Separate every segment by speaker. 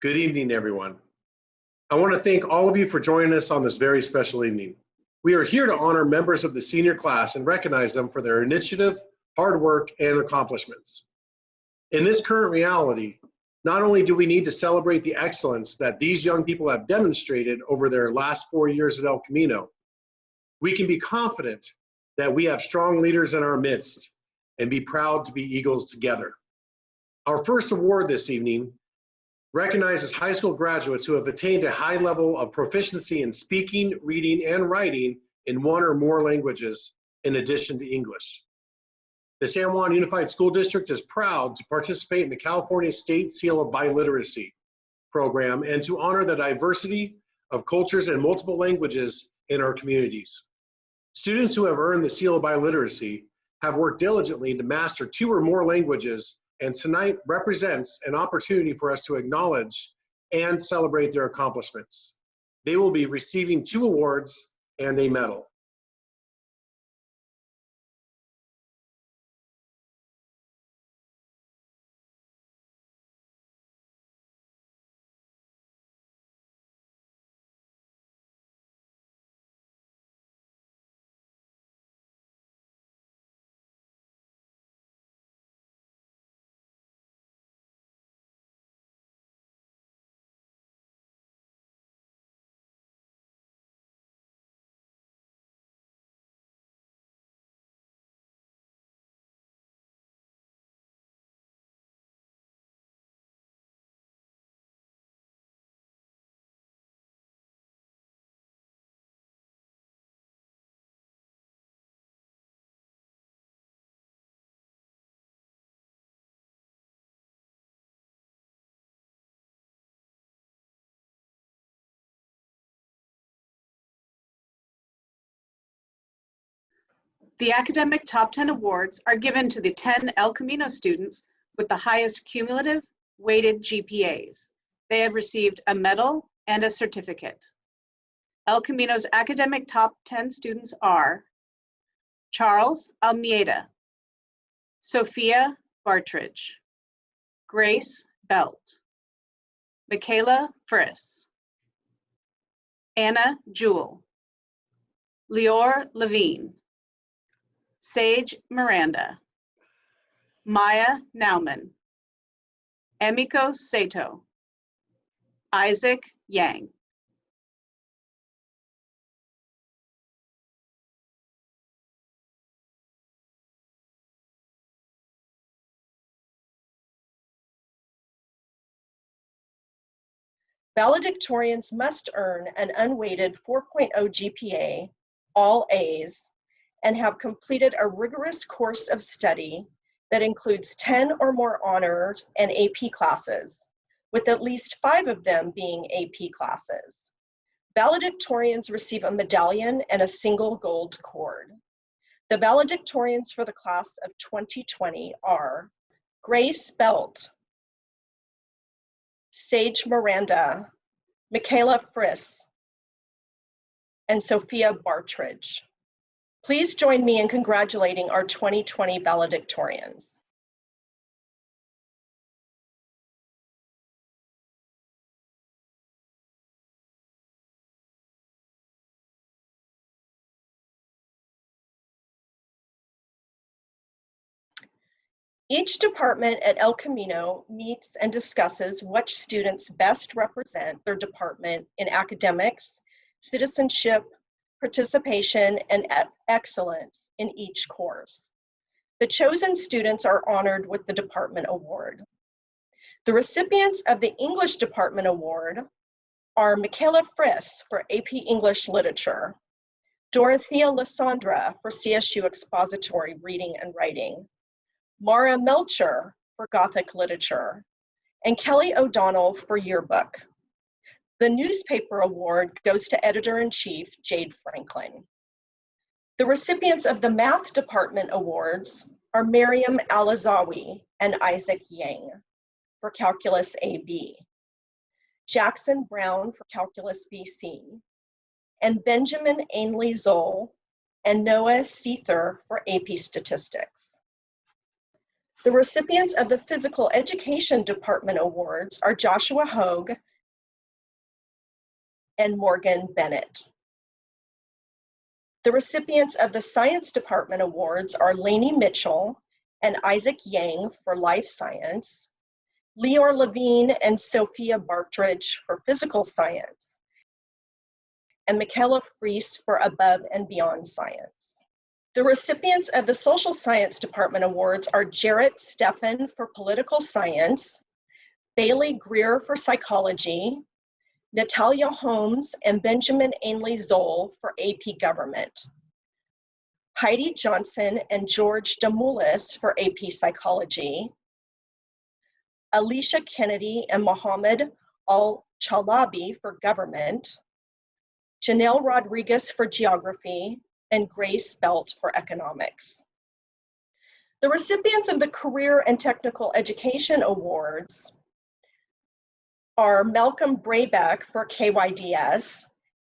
Speaker 1: Good evening, everyone. I want to thank all of you for joining us on this very special evening. We are here to honor members of the senior class and recognize them for their initiative, hard work, and accomplishments. In this current reality, not only do we need to celebrate the excellence that these young people have demonstrated over their last 4 years at El Camino, we can be confident that we have strong leaders in our midst and be proud to be Eagles together. Our first award this evening recognizes high school graduates who have attained a high level of proficiency in speaking, reading, and writing in one or more languages in addition to English. The San Juan Unified School District is proud to participate in the California State Seal of Biliteracy program and to honor the diversity of cultures and multiple languages in our communities. Students who have earned the Seal of Biliteracy have worked diligently to master 2 or more languages, and tonight represents an opportunity for us to acknowledge and celebrate their accomplishments. They will be receiving 2 awards and a medal.
Speaker 2: The academic top 10 awards are given to the 10 El Camino students with the highest cumulative weighted GPAs. They have received a medal and a certificate. El Camino's academic top 10 students are Charles Almeida, Sophia Bartridge, Grace Belt, Michaela Friss, Anna Jewell, Leor Levine, Saige Miranda, Maya Naumann, Emiko Sato, Isaac Yang.
Speaker 3: Valedictorians must earn an unweighted 4.0 GPA, all A's, and have completed a rigorous course of study that includes 10 or more honors and AP classes, with at least 5 of them being AP classes. Valedictorians receive a medallion and a single gold cord. The valedictorians for the class of 2020 are Grace Belt, Saige Miranda, Michaela Friss, and Sophia Bartridge. Please join me in congratulating our 2020 valedictorians. Each department at El Camino meets and discusses which students best represent their department in academics, citizenship, participation, and excellence in each course. The chosen students are honored with the Department Award. The recipients of the English Department Award are Michaela Friss for AP English Literature, Dorathie Lisondra for CSU Expository Reading and Writing, Maura Melcher for Gothic Literature, and Kelli O'Donnell for Yearbook. The newspaper award goes to Editor-in-Chief Jade Franklin. The recipients of the Math Department Awards are Miriam Alizawi and Isaac Yang for Calculus AB, Jackson Brown for Calculus BC, and Benjamin Ainley Zoll and Noah Seither for AP Statistics. The recipients of the Physical Education Department Awards are Joshua Hogge and Morgan Bennett. The recipients of the Science Department Awards are Laney Mitchell and Isaac Yang for Life Science, Leor Levine and Sophia Bartridge for Physical Science, and Michaela Fries for Above and Beyond Science. The recipients of the Social Science Department Awards are Jarrett Steffen for Political Science, Bailey Greer for Psychology, Natalia Holmes and Benjamin Ainley Zoll for AP Government, Heidi Johnson and George Damoulos for AP Psychology, Alesha Kennedy and Mohammed Al-Chalabi for Government, Janelle Rodriguez for Geography, and Grace Belt for Economics. The recipients of the Career and Technical Education Awards are Malcolm Brabec for KYDS,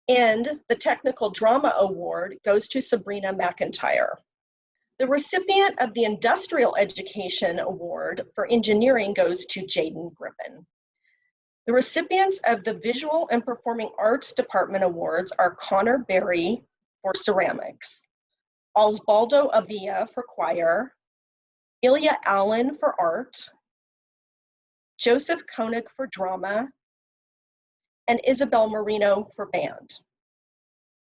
Speaker 3: and the Technical Drama Award goes to Sabrina McIntyre. The recipient of the Industrial Education Award for Engineering goes to Jaden Griffin. The recipients of the Visual and Performing Arts Department Awards are Connor Berry for Ceramics, Osvaldo Avila for Choir, Elia Allen for Art, Joseph Koenig for Drama, and Isabel Moreno for Band.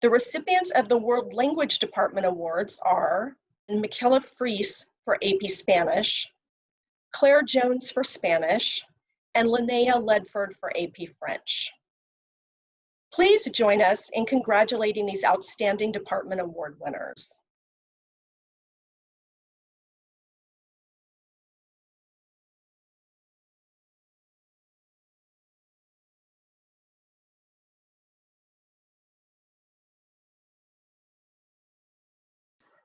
Speaker 3: The recipients of the World Language Department Awards are Michaela Fries for AP Spanish, Claire Jones for Spanish, and Linnea Ledford for AP French. Please join us in congratulating these outstanding department award winners.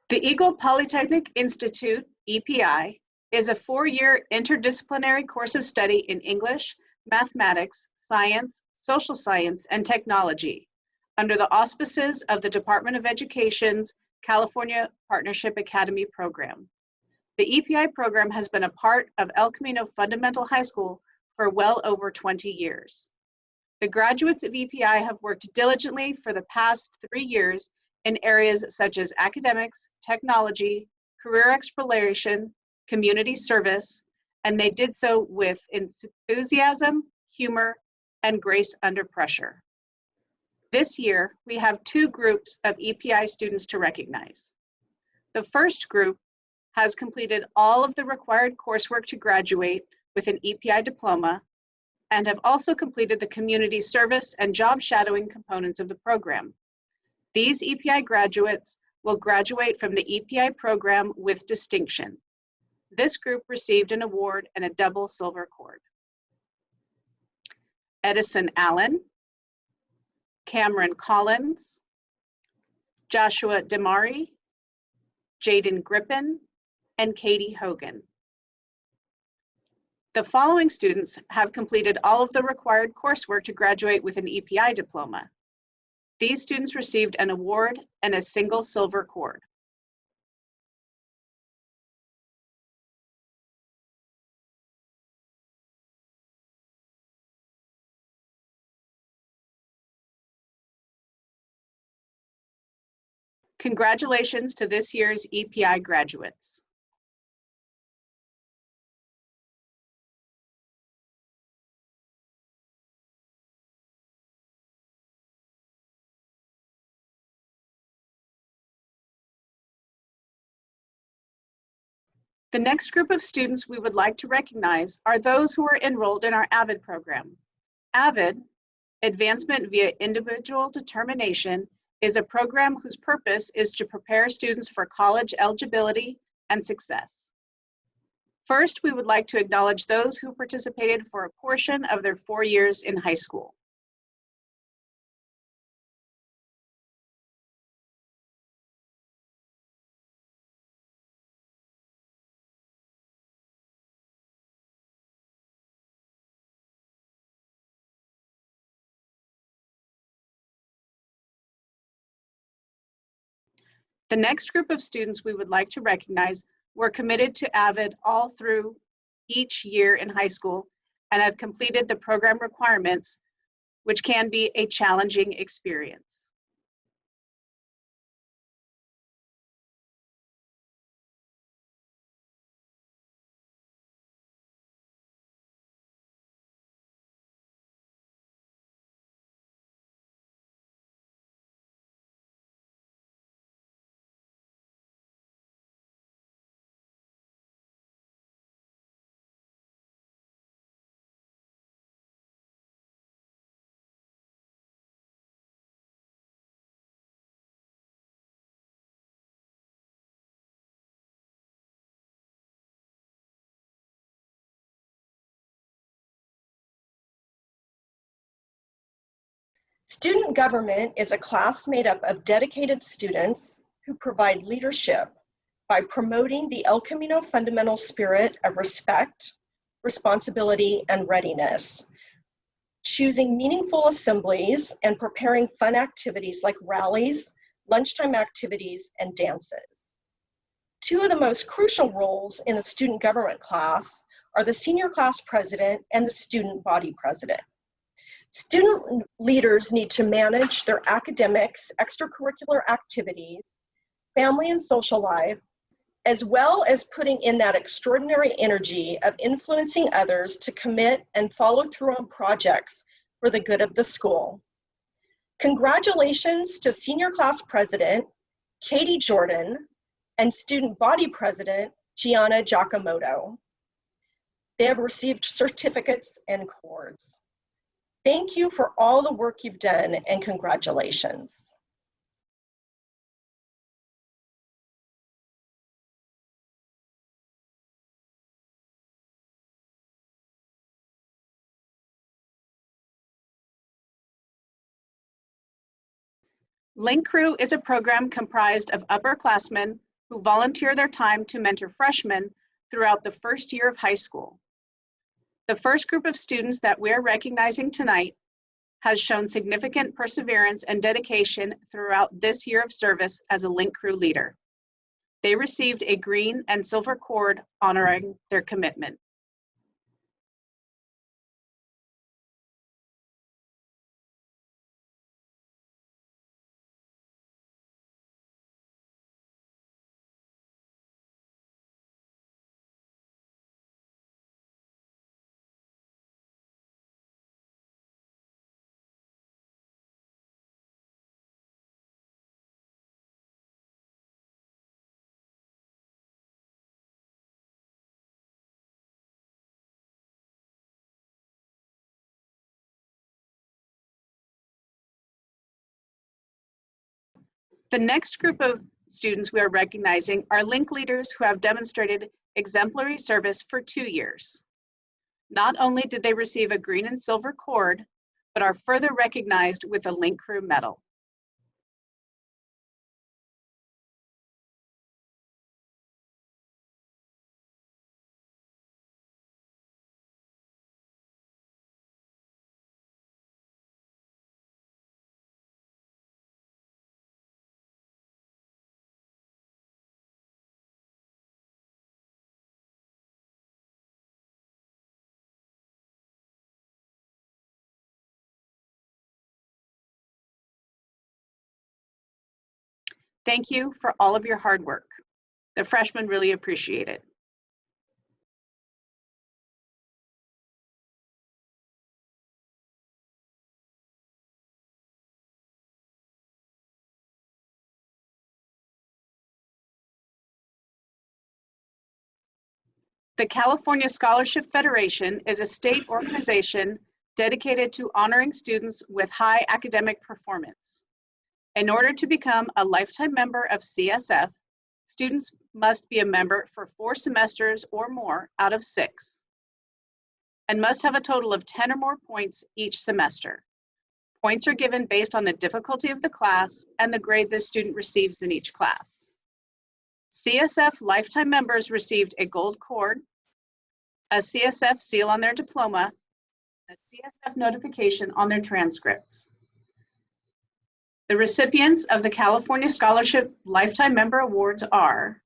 Speaker 2: The Eagle Polytechnic Institute, EPI, is a 4-year interdisciplinary course of study in English, mathematics, science, social science, and technology under the auspices of the Department of Education's California Partnership Academy program. The EPI program has been a part of El Camino Fundamental High School for well over 20 years. The graduates of EPI have worked diligently for the past 3 years in areas such as academics, technology, career exploration, community service, and they did so with enthusiasm, humor, and grace under pressure. This year, we have 2 groups of EPI students to recognize. The first group has completed all of the required coursework to graduate with an EPI diploma and have also completed the community service and job shadowing components of the program. These EPI graduates will graduate from the EPI program with distinction. This group received an award and a double silver cord. Edison Allen, Cameron Collins, Joshua Demaree, Jaden Griffin, and Katey Hogan. The following students have completed all of the required coursework to graduate with an EPI diploma. These students received an award and a single silver cord. Congratulations to this year's EPI graduates. The next group of students we would like to recognize are those who are enrolled in our AVID program. AVID, Advancement via Individual Determination, is a program whose purpose is to prepare students for college eligibility and success. First, we would like to acknowledge those who participated for a portion of their 4 years in high school. The next group of students we would like to recognize were committed to AVID all through each year in high school and have completed the program requirements, which can be a challenging experience.
Speaker 3: Student government is a class made up of dedicated students who provide leadership by promoting the El Camino fundamental spirit of respect, responsibility, and readiness, choosing meaningful assemblies and preparing fun activities like rallies, lunchtime activities, and dances. Two of the most crucial roles in the student government class are the senior class president and the student body president. Student leaders need to manage their academics, extracurricular activities, family and social life, as well as putting in that extraordinary energy of influencing others to commit and follow through on projects for the good of the school. Congratulations to Senior Class President, Katie Jordan, and Student Body President, Gianna Giacomotto. They have received certificates and cords. Thank you for all the work you've done, and congratulations.
Speaker 2: Link Crew is a program comprised of upperclassmen who volunteer their time to mentor freshmen throughout the first year of high school. The first group of students that we're recognizing tonight has shown significant perseverance and dedication throughout this year of service as a Link Crew leader. They received a green and silver cord honoring their commitment. The next group of students we are recognizing are Link leaders who have demonstrated exemplary service for 2 years. Not only did they receive a green and silver cord, but are further recognized with a Link Crew medal. Thank you for all of your hard work. The freshmen really appreciate it. The California Scholarship Federation is a state organization dedicated to honoring students with high academic performance. In order to become a lifetime member of CSF, students must be a member for 4 semesters or more out of 6, and must have a total of 10 or more points each semester. Points are given based on the difficulty of the class and the grade the student receives in each class. CSF lifetime members received a gold cord, a CSF seal on their diploma, and a CSF notification on their transcripts. The recipients of the California Scholarship Lifetime Member Awards are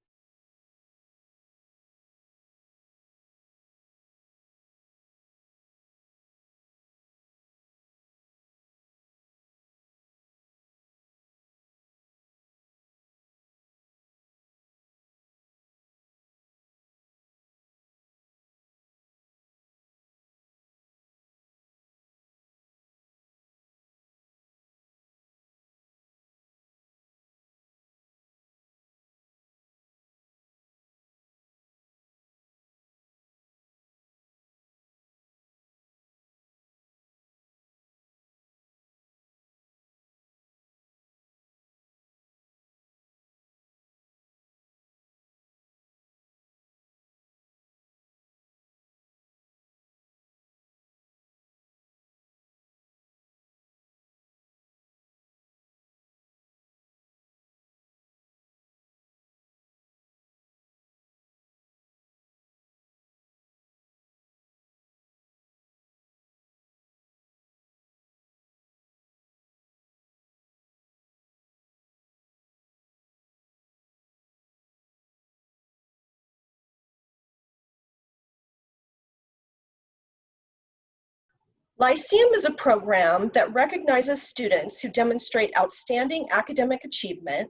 Speaker 3: Lyceum is a program that recognizes students who demonstrate outstanding academic achievement,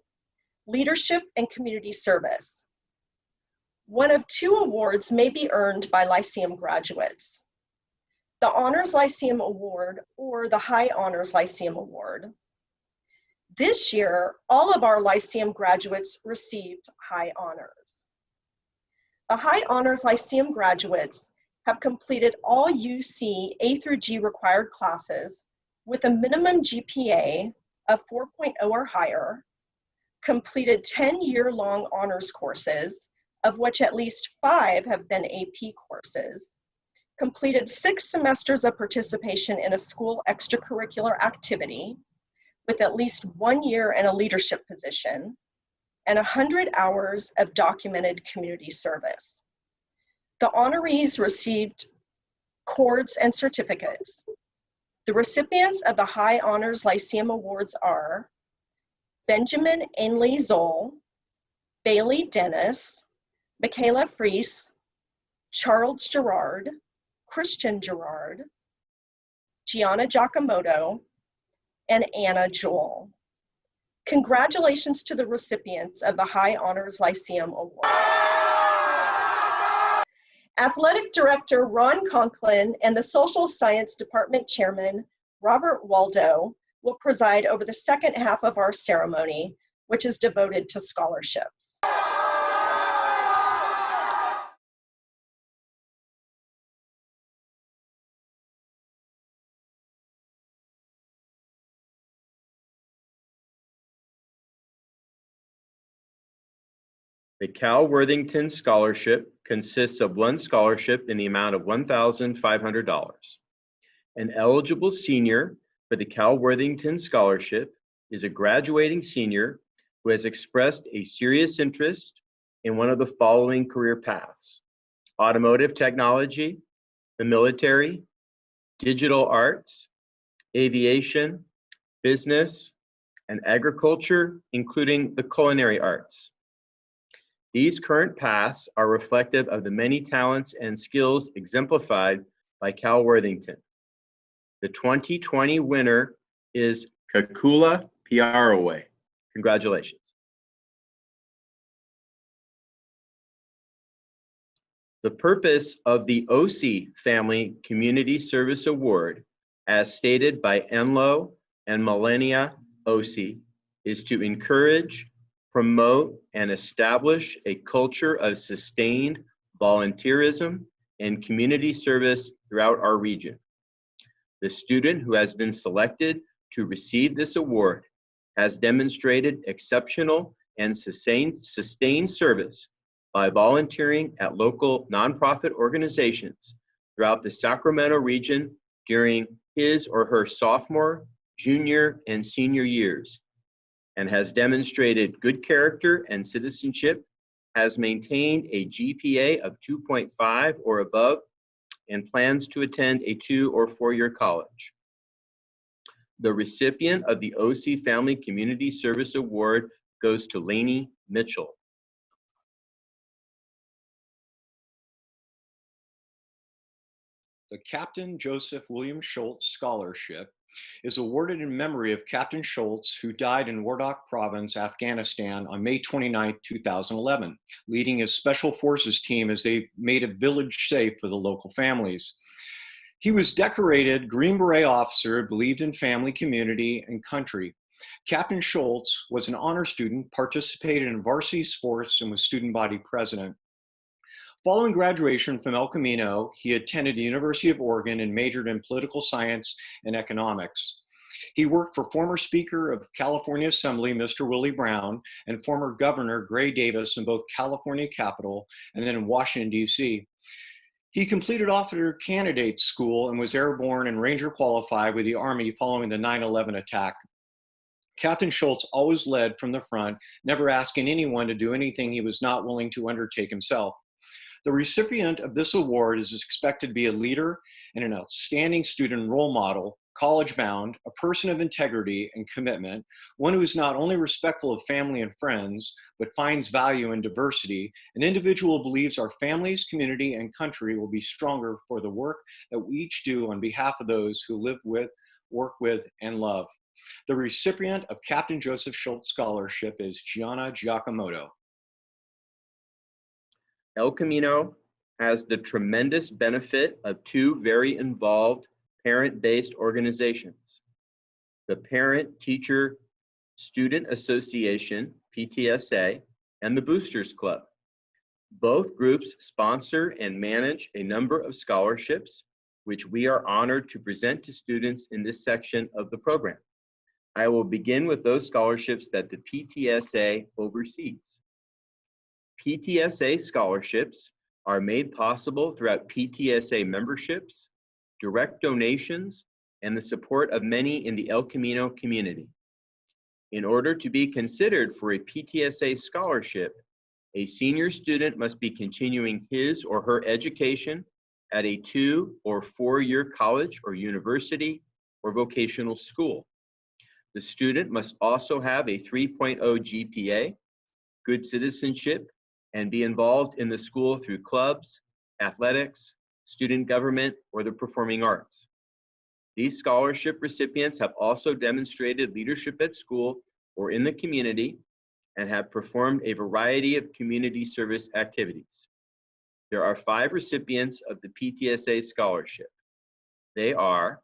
Speaker 3: leadership, and community service. One of 2 awards may be earned by Lyceum graduates: the Honors Lyceum Award or the High Honors Lyceum Award. This year, all of our Lyceum graduates received High Honors. The High Honors Lyceum graduates have completed all UC A through G required classes with a minimum GPA of 4.0 or higher, completed 10-year-long honors courses, of which at least 5 have been AP courses, completed 6 semesters of participation in a school extracurricular activity, with at least 1 year in a leadership position, and 100 hours of documented community service. The honorees received cords and certificates. The recipients of the High Honors Lyceum Awards are Benjamin Ainley Zoll, Bailey Dennis, Michaela Fries, Charles Gerard, Christian Gerard, Gianna Giacomotto, and Anna Jewell. Congratulations to the recipients of the High Honors Lyceum Award. Athletic Director Ron Conklin and the Social Science Department Chairman Robert Waldo will preside over the second half of our ceremony, which is devoted to scholarships.
Speaker 4: The Cal Worthington Scholarship consists of 1 scholarship in the amount of $1,500. An eligible senior for the Cal Worthington Scholarship is a graduating senior who has expressed a serious interest in one of the following career paths: automotive technology, the military, digital arts, aviation, business, and agriculture, including the culinary arts. These current paths are reflective of the many talents and skills exemplified by Cal Worthington. The 2020 winner is Kakula Piaraway. Congratulations. The purpose of the OC Family Community Service Award, as stated by Enlo and Millennia OC, is to encourage, promote, and establish a culture of sustained volunteerism and community service throughout our region. The student who has been selected to receive this award has demonstrated exceptional and sustained service by volunteering at local nonprofit organizations throughout the Sacramento region during his or her sophomore, junior, and senior years, and has demonstrated good character and citizenship, has maintained a GPA of 2.5 or above, and plans to attend a 2 or 4-year college. The recipient of the OC Family Community Service Award goes to Laney Mitchell.
Speaker 5: The Captain Joseph William Schultz Scholarship is awarded in memory of Captain Schultz, who died in Wardak Province, Afghanistan on May 29, 2011, leading his Special Forces team as they made a village safe for the local families. He was decorated Green Beret officer, believed in family, community, and country. Captain Schultz was an honor student, participated in varsity sports, and was student body president. Following graduation from El Camino, he attended the University of Oregon and majored in political science and economics. He worked for former Speaker of California Assembly, Mr. Willie Brown, and former Governor Gray Davis in both California Capitol and then in Washington, D.C. He completed officer candidate school and was airborne and Ranger qualified with the Army following the 9/11 attack. Captain Schultz always led from the front, never asking anyone to do anything he was not willing to undertake himself. The recipient of this award is expected to be a leader and an outstanding student role model college-bound, a person of integrity and commitment, one who is not only respectful of family and friends, but finds value in diversity, an individual who believes our families, community, and country will be stronger for the work that we each do on behalf of those who live with, work with, and love. The recipient of Captain Joseph Schultz Scholarship is Gianna Giacomotto.
Speaker 4: El Camino has the tremendous benefit of two very involved parent-based organizations, the Parent Teacher Student Association, PTSA, and the Boosters Club. Both groups sponsor and manage a number of scholarships, which we are honored to present to students in this section of the program. I will begin with those scholarships that the PTSA oversees. PTSA scholarships are made possible throughout PTSA memberships, direct donations, and the support of many in the El Camino community. In order to be considered for a PTSA scholarship, a senior student must be continuing his or her education at a 2- or 4-year college or university or vocational school. The student must also have a 3.0 GPA, good citizenship, and be involved in the school through clubs, athletics, student government, or the performing arts. These scholarship recipients have also demonstrated leadership at school or in the community and have performed a variety of community service activities. There are 5 recipients of the PTSA scholarship. They are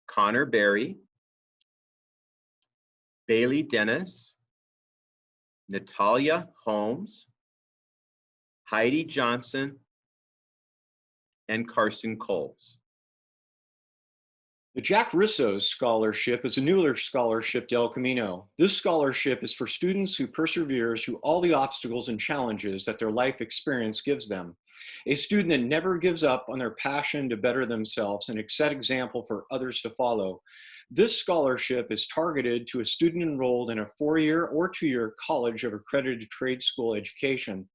Speaker 4: Connor Berry, Bailey Dennis, Natalia Holmes, Heidi Johnson, and Carson Coles.
Speaker 5: The Jack Rissos Scholarship is a newer scholarship to El Camino. This scholarship is for students who persevere through all the obstacles and challenges that their life experience gives them. A student that never gives up on their passion to better themselves and set example for others to follow. This scholarship is targeted to a student enrolled in a 4-year or 2-year college of accredited trade school education.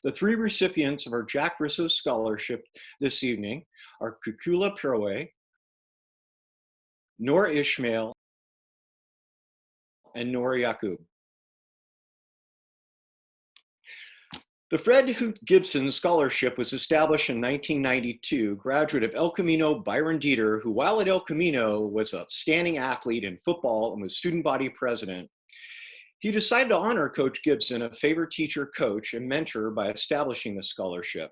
Speaker 5: The 3 recipients of our Jack Rissos Scholarship this evening are Kukula Piroe, Nora Ishmael, and Nora Yakub. The Fred Hoot Gibson Scholarship was established in 1992, graduate of El Camino Byron Dieter, who while at El Camino was an outstanding athlete in football and was student body president. He decided to honor Coach Gibson, a favorite teacher, coach, and mentor by establishing the scholarship.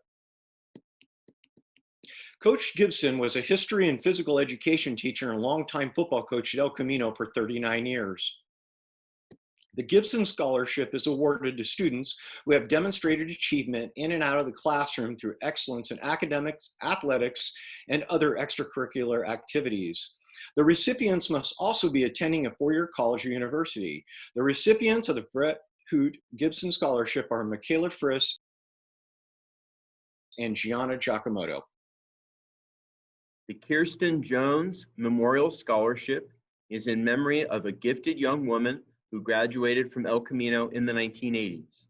Speaker 5: Coach Gibson was a history and physical education teacher and a longtime football coach at El Camino for 39 years. The Gibson Scholarship is awarded to students who have demonstrated achievement in and out of the classroom through excellence in academics, athletics, and other extracurricular activities. The recipients must also be attending a 4-year college or university. The recipients of the Fred Hoot Gibson Scholarship are Michaela Friss and Gianna Giacomotto.
Speaker 4: The Kirsten Jones Memorial Scholarship is in memory of a gifted young woman who graduated from El Camino in the 1980s.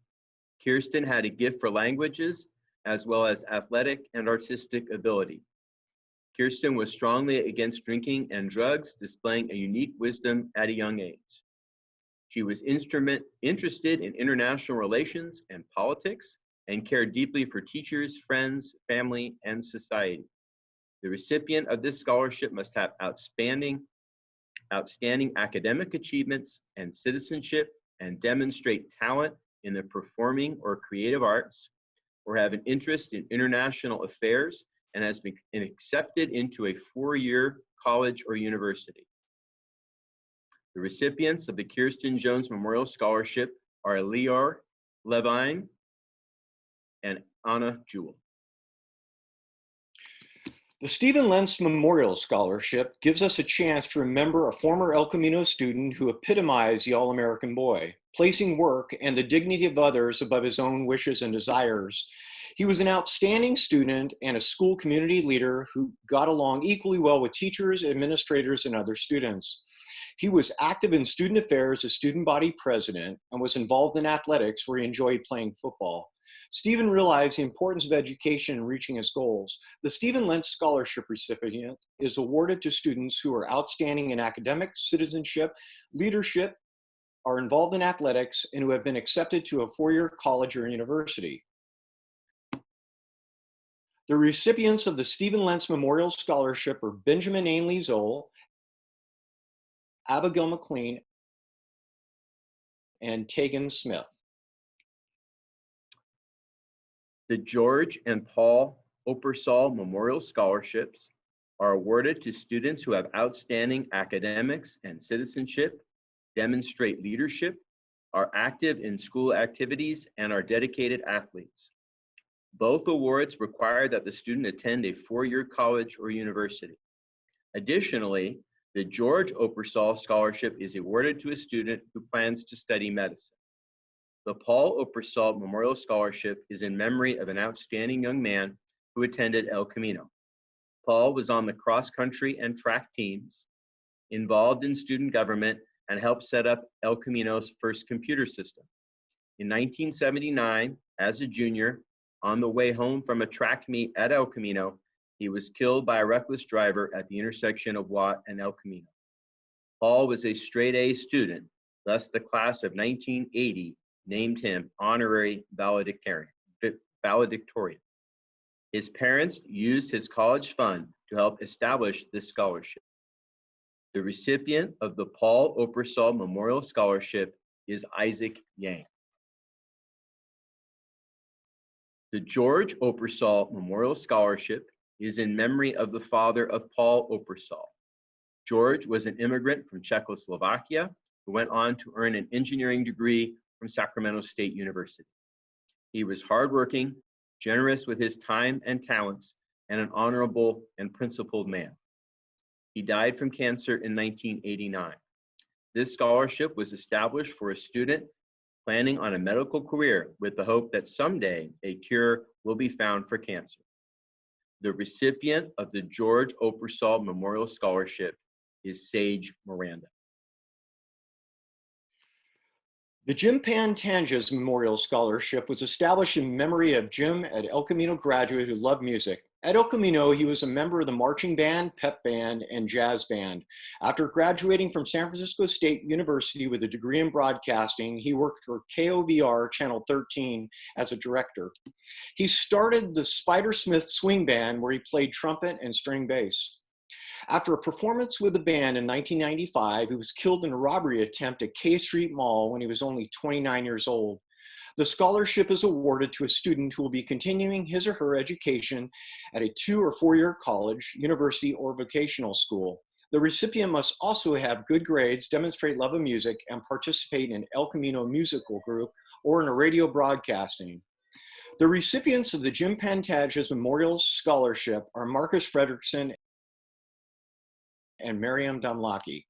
Speaker 4: Kirsten had a gift for languages as well as athletic and artistic ability. Kirsten was strongly against drinking and drugs, displaying a unique wisdom at a young age. She was interested in international relations and politics and cared deeply for teachers, friends, family, and society. The recipient of this scholarship must have outstanding academic achievements and citizenship and demonstrate talent in the performing or creative arts, or have an interest in international affairs and has been accepted into a 4-year college or university. The recipients of the Kirsten Jones Memorial Scholarship are Leor Levine and Anna Jewell.
Speaker 5: The Stephen Lentz Memorial Scholarship gives us a chance to remember a former El Camino student who epitomized the all-American boy, placing work and the dignity of others above his own wishes and desires. He was an outstanding student and a school community leader who got along equally well with teachers, administrators, and other students. He was active in student affairs as student body president and was involved in athletics where he enjoyed playing football. Stephen realized the importance of education in reaching his goals. The Stephen Lentz Scholarship recipient is awarded to students who are outstanding in academics, citizenship, leadership, are involved in athletics, and who have been accepted to a four-year college or university. The recipients of the Stephen Lentz Memorial Scholarship are Benjamin Ainley Zoll, Abigail McLean, and Tegan Smith.
Speaker 4: The George and Paul Opersall Memorial Scholarships are awarded to students who have outstanding academics and citizenship, demonstrate leadership, are active in school activities, and are dedicated athletes. Both awards require that the student attend a four-year college or university. Additionally, the George Opersall Scholarship is awarded to a student who plans to study medicine. The Paul Opersall Memorial Scholarship is in memory of an outstanding young man who attended El Camino. Paul was on the cross-country and track teams, involved in student government, and helped set up El Camino's first computer system. In 1979, as a junior, on the way home from a track meet at El Camino, he was killed by a reckless driver at the intersection of Watt and El Camino. Paul was a straight-A student, thus the class of 1980 named him honorary valedictorian. His parents used his college fund to help establish this scholarship. The recipient of the Paul Opersall Memorial Scholarship is Isaac Yang. The George Opersall Memorial Scholarship is in memory of the father of Paul Opersall. George was an immigrant from Czechoslovakia who went on to earn an engineering degree from Sacramento State University. He was hardworking, generous with his time and talents, and an honorable and principled man. He died from cancer in 1989. This scholarship was established for a student planning on a medical career with the hope that someday a cure will be found for cancer. The recipient of the George Opersall Memorial Scholarship is Saige Miranda.
Speaker 5: The Jim Pantanges Memorial Scholarship was established in memory of Jim, an El Camino graduate who loved music. At El Camino, he was a member of the marching band, pep band, and jazz band. After graduating from San Francisco State University with a degree in broadcasting, he worked for KOVR Channel 13 as a director. He started the Spider Smith Swing Band, where he played trumpet and string bass. After a performance with the band in 1995, he was killed in a robbery attempt at K Street Mall when he was only 29 years old. The scholarship is awarded to a student who will be continuing his or her education at a 2- or 4-year college, university, or vocational school. The recipient must also have good grades, demonstrate love of music, and participate in El Camino musical group or in a radio broadcasting. The recipients of the Jim Pantanges Memorial Scholarship are Marcus Fredrickson and Miriam Dunlockie.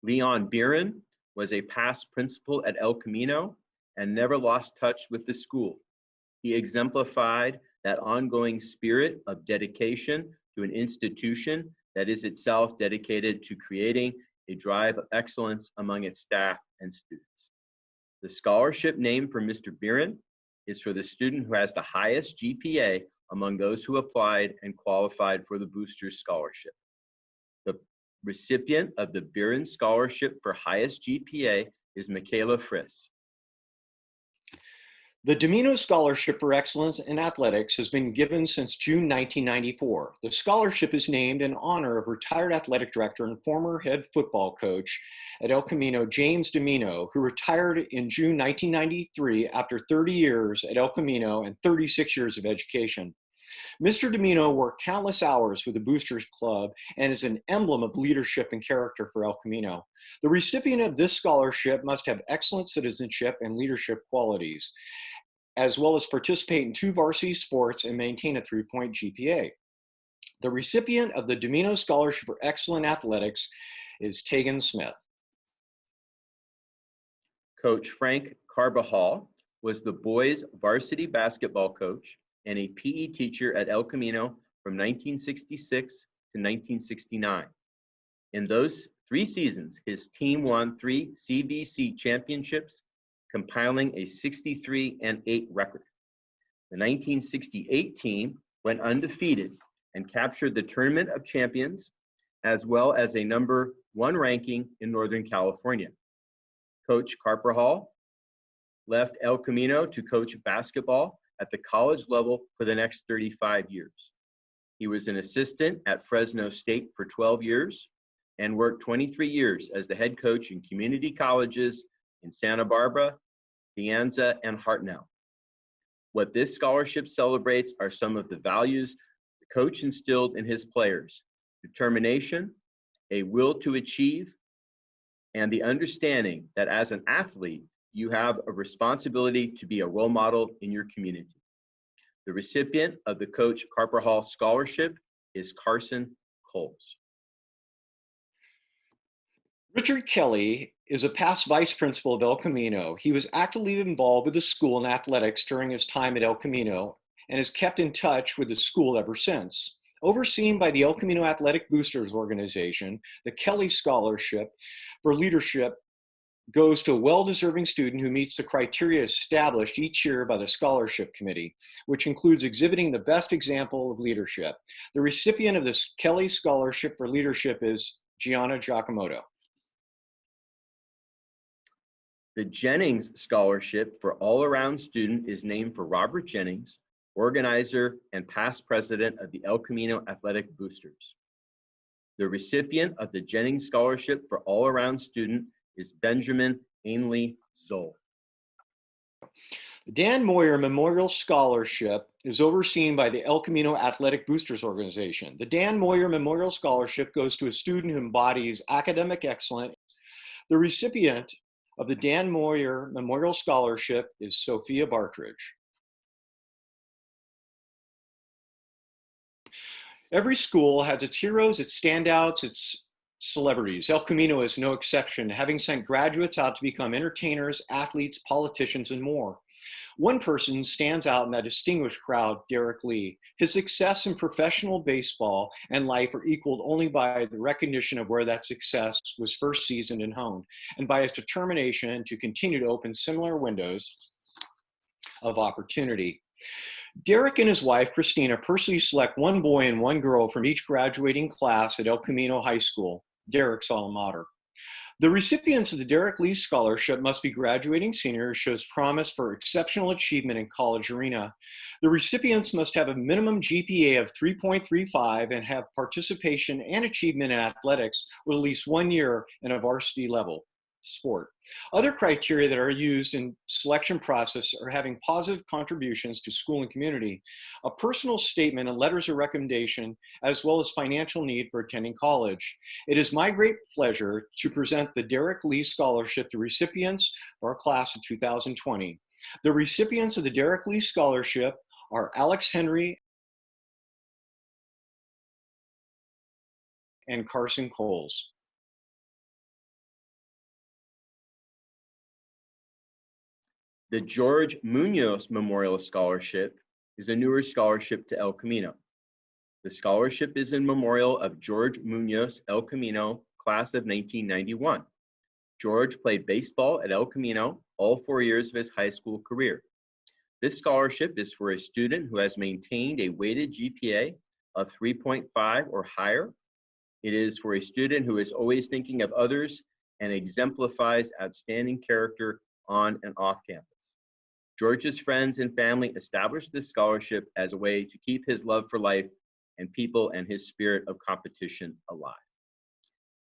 Speaker 4: Leon Biren was a past principal at El Camino and never lost touch with the school. He exemplified that ongoing spirit of dedication to an institution that is itself dedicated to creating a drive of excellence among its staff and students. The scholarship named for Mr. Biren is for the student who has the highest GPA among those who applied and qualified for the Boosters Scholarship. The recipient of the Biren Scholarship for highest GPA is Michaela Friss.
Speaker 5: The Damoulos Scholarship for Excellence in Athletics has been given since June 1994. The scholarship is named in honor of retired athletic director and former head football coach at El Camino, James Damoulos, who retired in June 1993 after 30 years at El Camino and 36 years of education. Mr. Damoulos worked countless hours with the Boosters Club and is an emblem of leadership and character for El Camino. The recipient of this scholarship must have excellent citizenship and leadership qualities, as well as participate in 2 varsity sports and maintain a 3-point GPA. The recipient of the Damoulos Scholarship for Excellent Athletics is Tegan Smith.
Speaker 4: Coach Frank Carbajal was the boys' varsity basketball coach and a PE teacher at El Camino from 1966 to 1969. In those 3 seasons, his team won 3 CVC championships, compiling a 63-8 record. The 1968 team went undefeated and captured the Tournament of Champions, as well as a #1 ranking in Northern California. Coach Carper Hall left El Camino to coach basketball at the college level for the next 35 years. He was an assistant at Fresno State for 12 years and worked 23 years as the head coach in community colleges in Santa Barbara, De Anza, and Hartnell. What this scholarship celebrates are some of the values the coach instilled in his players: determination, a will to achieve, and the understanding that as an athlete, you have a responsibility to be a role model in your community. The recipient of the Coach Carper Hall Scholarship is Carson Coles.
Speaker 5: Richard Kelly is a past vice principal of El Camino. He was actively involved with the school in athletics during his time at El Camino and has kept in touch with the school ever since. Overseen by the El Camino Athletic Boosters Organization, the Kelly Scholarship for Leadership goes to a well-deserving student who meets the criteria established each year by the Scholarship Committee, which includes exhibiting the best example of leadership. The recipient of this Kelly Scholarship for Leadership is Gianna Giacomotto.
Speaker 4: The Jennings Scholarship for All-Around Student is named for Robert Jennings, organizer and past president of the El Camino Athletic Boosters. The recipient of the Jennings Scholarship for All-Around Student is Benjamin Ainley Zoll.
Speaker 5: The Dan Moyer Memorial Scholarship is overseen by the El Camino Athletic Boosters Organization. The Dan Moyer Memorial Scholarship goes to a student who embodies academic excellence. The recipient of the Dan Moyer Memorial Scholarship is Sophia Bartridge. Every school has its heroes, its standouts, its celebrities. El Camino is no exception, having sent graduates out to become entertainers, athletes, politicians, and more. One person stands out in that distinguished crowd, Derek Lee. His success in professional baseball and life are equaled only by the recognition of where that success was first seasoned and honed, and by his determination to continue to open similar windows of opportunity. Derek and his wife, Christina, personally select one boy and one girl from each graduating class at El Camino High School, Derek's alma mater. The recipients of the Derek Lee Scholarship must be graduating seniors, shows promise for exceptional achievement in college arena. The recipients must have a minimum GPA of 3.35 and have participation and achievement in athletics with at least 1 year in a varsity level sport. Other criteria that are used in selection process are having positive contributions to school and community, a personal statement and letters of recommendation, as well as financial need for attending college. It is my great pleasure to present the Derek Lee Scholarship to recipients of our class of 2020. The recipients of the Derek Lee Scholarship are Alex Henry and Carson Coles.
Speaker 4: The George Munoz Memorial Scholarship is a newer scholarship to El Camino. The scholarship is in memorial of George Munoz El Camino, class of 1991. George played baseball at El Camino all 4 years of his high school career. This scholarship is for a student who has maintained a weighted GPA of 3.5 or higher. It is for a student who is always thinking of others and exemplifies outstanding character on and off campus. George's friends and family established this scholarship as a way to keep his love for life and people and his spirit of competition alive.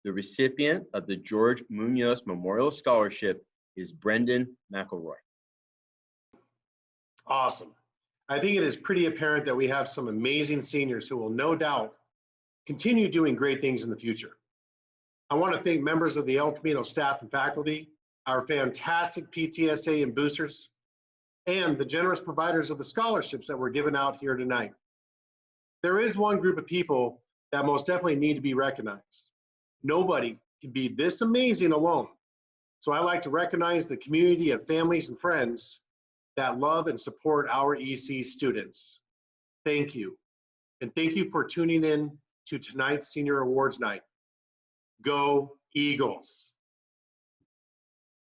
Speaker 4: The recipient of the George Munoz Memorial Scholarship is Brendan McElroy.
Speaker 1: Awesome. I think it is pretty apparent that we have some amazing seniors who will no doubt continue doing great things in the future. I want to thank members of the El Camino staff and faculty, our fantastic PTSA and boosters, and the generous providers of the scholarships that were given out here tonight. There is one group of people that most definitely need to be recognized. Nobody can be this amazing alone. So I like to recognize the community of families and friends that love and support our EC students. Thank you. And thank you for tuning in to tonight's Senior Awards Night. Go Eagles.